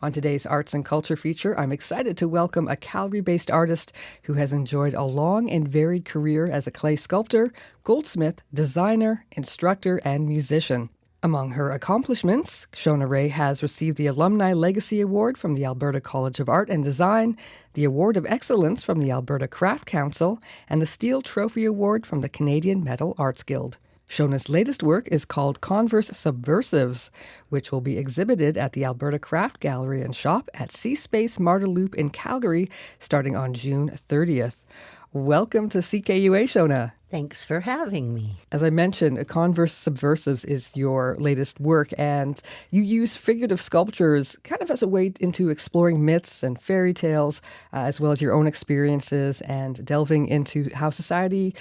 On today's Arts and Culture feature, I'm excited to welcome a Calgary-based artist who has enjoyed a long and varied career as a clay sculptor, goldsmith, designer, instructor, and musician. Among her accomplishments, Shona Rae has received the Alumni Legacy Award from the Alberta College of Art and Design, the Award of Excellence from the Alberta Craft Council, and the Steele Trophy Award from the Canadian Metal Arts Guild. Shona's latest work is called Converse Subversives, which will be exhibited at the Alberta Craft Gallery and Shop at cSpace Marda Loop in Calgary starting on June 30th. Welcome to CKUA, Shona. Thanks for having me. As I mentioned, Converse Subversives is your latest work, and you use figurative sculptures kind of as a way into exploring myths and fairy tales, as well as your own experiences and delving into how society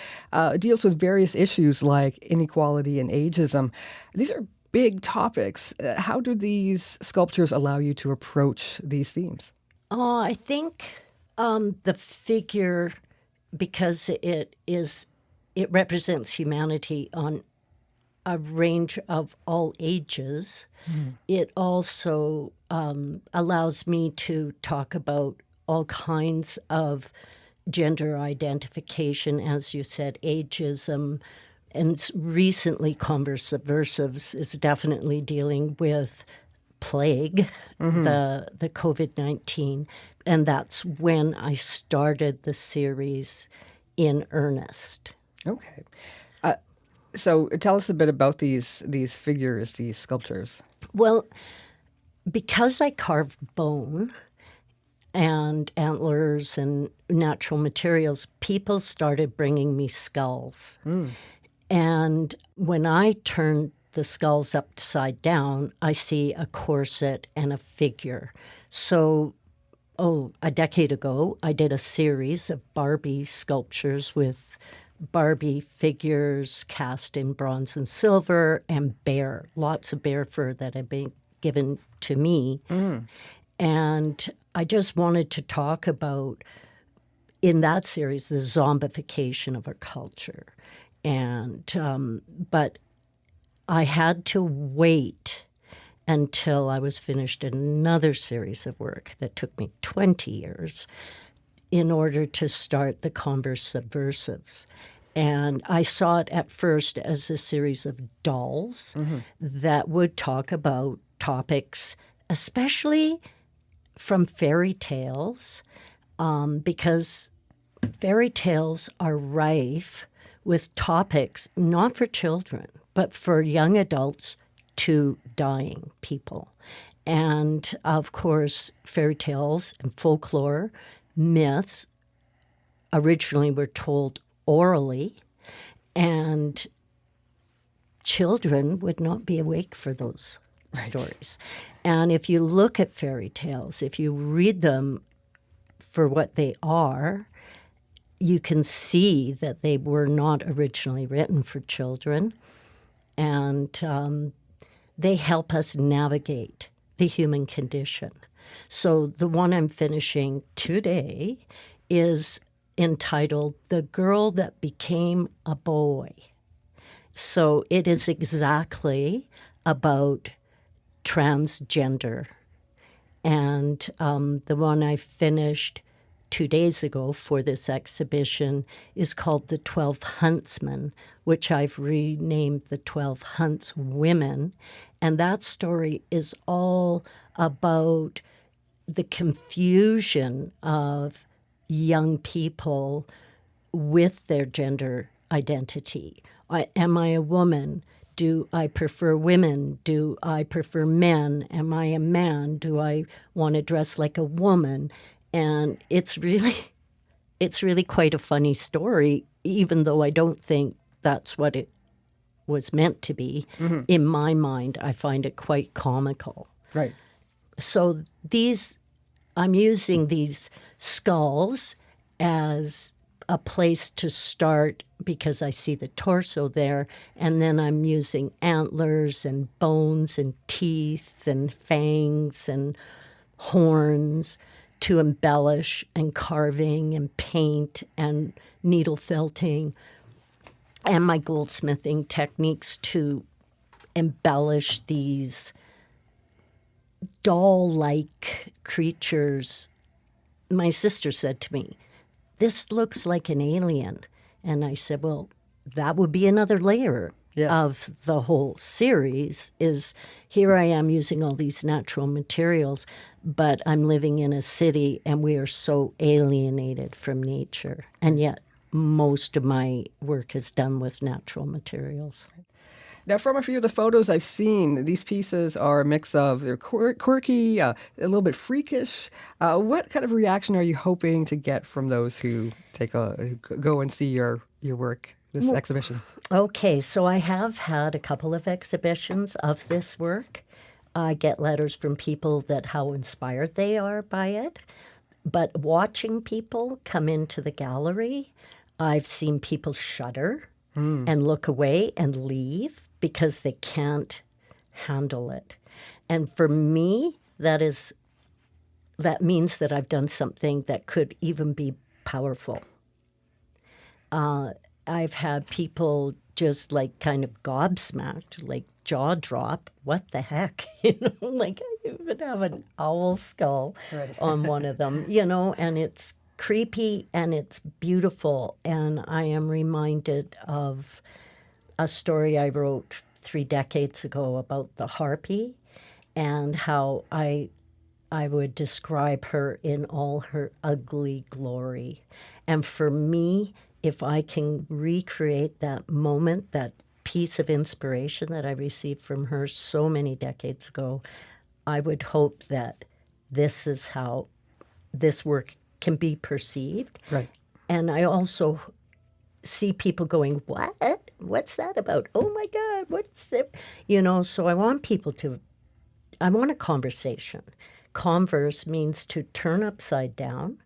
deals with various issues like inequality and ageism. These are big topics. How do these sculptures allow you to approach these themes? I think the figure, because it represents humanity on a range of all ages. It also allows me to talk about all kinds of gender identification, as you said, ageism. And recently, Converse Subversives is definitely dealing with plague, the COVID-19. And that's when I started the series in earnest. Okay. So tell us a bit about these figures, these sculptures. Well, because I carve bone and antlers and natural materials, people started bringing me skulls. And when I turn the skulls upside down, I see a corset and a figure. So a decade ago, I did a series of Barbie sculptures with Barbie figures cast in bronze and silver and bear, lots of bear fur that had been given to me. And I just wanted to talk about, in that series, the zombification of our culture. And but I had to wait until I was finished another series of work that took me 20 years in order to start the Converse Subversives. And I saw it at first as a series of dolls that would talk about topics, especially from fairy tales, because fairy tales are rife with topics not for children, but for young adults to dying people. And, of course, fairy tales and folklore, myths, originally were told orally, and children would not be awake for those stories. And if you look at fairy tales, if you read them for what they are, you can see that they were not originally written for children, and they help us navigate the human condition. So the one I'm finishing today is entitled The Girl That Became a Boy. So it is exactly about transgender. And the one I finished 2 days ago for this exhibition is called The 12 Huntsmen, which I've renamed The 12 Huntswomen. And that story is all about the confusion of young people with their gender identity. Am I a woman? Do I prefer women? Do I prefer men? Am I a man? Do I want to dress like a woman? And it's really quite a funny story, even though I don't think that's what it was meant to be. In my mind, I find it quite comical. Right. So I'm using these skulls as a place to start because I see the torso there, and then I'm using antlers and bones and teeth and fangs and horns to embellish, and carving and paint and needle felting, and my goldsmithing techniques to embellish these doll-like creatures. My sister said to me, "This looks like an alien." And I said, well, that would be another layer Yes. of the whole series is here I am using all these natural materials, but I'm living in a city and we are so alienated from nature. And yet most of my work is done with natural materials. Now, from a few of the photos I've seen, these pieces are a mix of they're quirky, a little bit freakish. What kind of reaction are you hoping to get from those who who go and see your work, this exhibition? Okay, so I have had a couple of exhibitions of this work. I get letters from people that how inspired they are by it. But watching people come into the gallery, I've seen people shudder and look away and leave because they can't handle it. And for me, that means that I've done something that could even be powerful. I've had people just like kind of gobsmacked, like jaw drop. What the heck? Like I even have an owl skull on one of them, and it's creepy and it's beautiful. And I am reminded of a story I wrote 3 decades ago about the harpy and how I would describe her in all her ugly glory. And for me, if I can recreate that moment, that piece of inspiration that I received from her so many decades ago, I would hope that this is how this work can be perceived. Right. And I also see people going, what? What's that about? Oh my God, what's that? So I want a conversation. Converse means to turn upside down,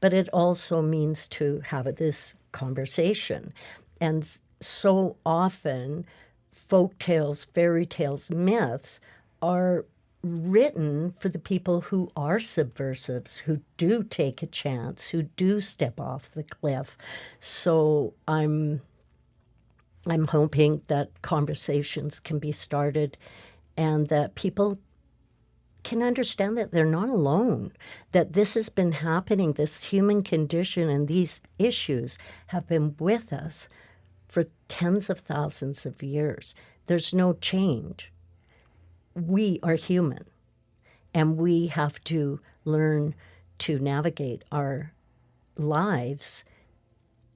but it also means to have this conversation. And so often, folk tales, fairy tales, myths are written for the people who are subversives, who do take a chance, who do step off the cliff. So I'm hoping that conversations can be started and that people can understand that they're not alone, that this has been happening, this human condition and these issues have been with us for tens of thousands of years. There's no change. We are human, and we have to learn to navigate our lives,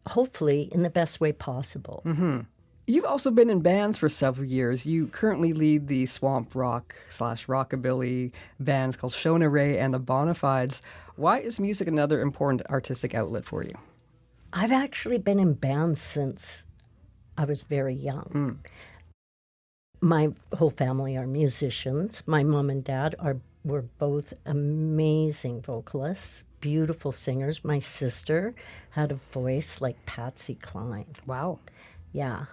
hopefully in the best way possible. Mm-hmm. You've also been in bands for several years. You currently lead the swamp rock / rockabilly bands called Shona Rae and the Bona Fides. Why is music another important artistic outlet for you? I've actually been in bands since I was very young. My whole family are musicians. My mom and dad were both amazing vocalists, beautiful singers. My sister had a voice like Patsy Cline. Wow. Yeah.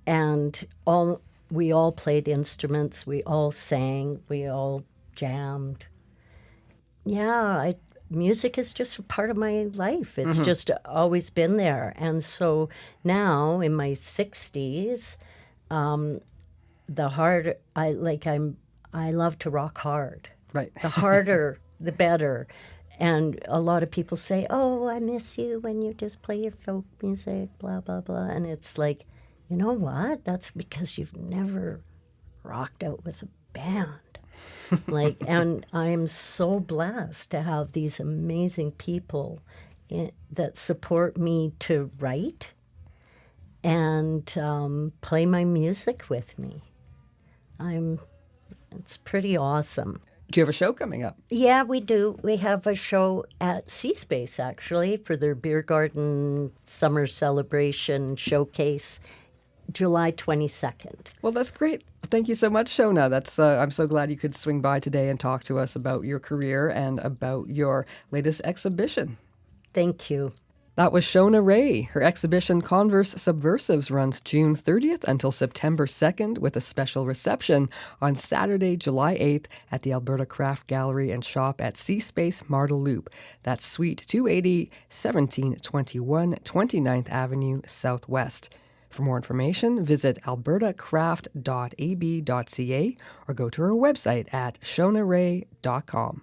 And we all played instruments, we all sang, we all jammed. Yeah, music is just a part of my life. It's just always been there. And so now in my 60s, I love to rock hard. Right. The harder, the better. And a lot of people say, "Oh, I miss you when you just play your folk music, blah, blah, blah." And it's like, you know what? That's because you've never rocked out with a band. And I'm so blessed to have these amazing people that support me to write and play my music with me. It's pretty awesome. Do you have a show coming up? Yeah, we do. We have a show at cSpace, actually, for their beer garden summer celebration showcase, July 22nd. Well, that's great. Thank you so much, Shona. I'm so glad you could swing by today and talk to us about your career and about your latest exhibition. Thank you. That was Shona Rae. Her exhibition Converse Subversives runs June 30th until September 2nd with a special reception on Saturday, July 8th at the Alberta Craft Gallery and Shop at cSpace Marda Loop. That's Suite 280, 1721 29th Avenue Southwest. For more information, visit albertacraft.ab.ca or go to her website at shonarae.com.